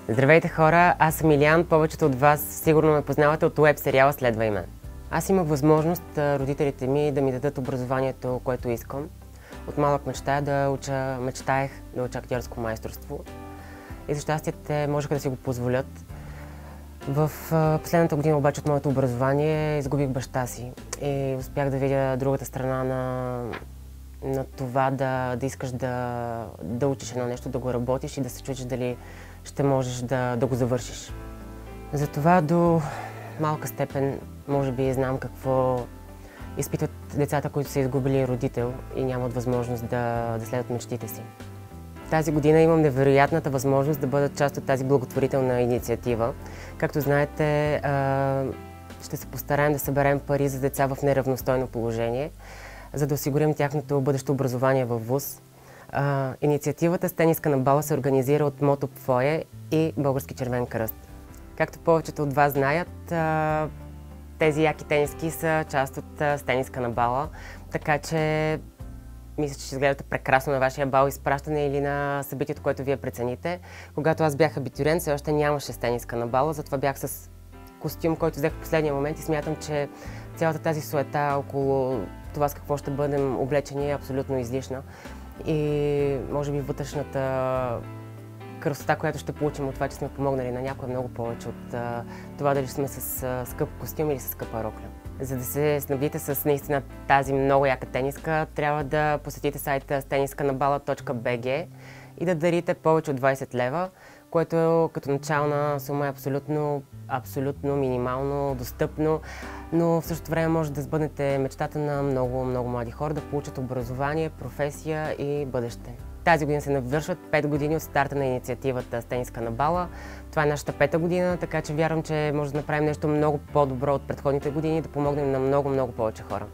Здравейте хора, аз съм Илиан, повечето от вас сигурно ме познавате от уеб сериала "Следвай мен". Аз имах възможност родителите ми да ми дадат образованието, което искам. От малък мечтаех да уча актьорско майсторство и за щастие те можеха да си го позволят. В последната година обаче от моето образование изгубих баща си и успях да видя другата страна на това да искаш да учиш едно нещо, да го работиш и да се чудиш дали ще можеш да го завършиш. Затова до малка степен може би знам какво изпитват децата, които са изгубили родител и нямат възможност да следват мечтите си. Тази година имам невероятната възможност да бъда част от тази благотворителна инициатива. Както знаете, ще се постараем да съберем пари за деца в неравностойно положение, за да осигурим тяхното бъдещо образование във ВУЗ. Инициативата с тениска на бала се организира от Мотоп Фойе и Български червен кръст. Както повечето от вас знаят, тези яки тениски са част от тениска на бала, така че мисля, че ще изгледате прекрасно на вашия бал изпращане или на събитието, което вие прецените. Когато аз бях абитуриент, все още нямаше тениска на бала, затова бях с костюм, който взех в последния момент и смятам, че цялата тази суета около това с какво ще бъдем облечени е абсолютно излишна. И може би вътрешната красота, която ще получим от това, че сме помогнали на някой, е много повече от това дали сме с скъп костюм или с скъпа рокля. За да се снабдите с наистина тази много яка тениска, трябва да посетите сайта teniskanabala.bg и да дарите повече от 20 лева, което като начална сума е абсолютно минимално, достъпно, но в същото време може да сбъднете мечтата на много млади хора да получат образование, професия и бъдеще. Тази година се навършват 5 години от старта на инициативата с тениска на бала. Това е нашата 5-та година, така че вярвам, че може да направим нещо много по-добро от предходните години и да помогнем на много повече хора.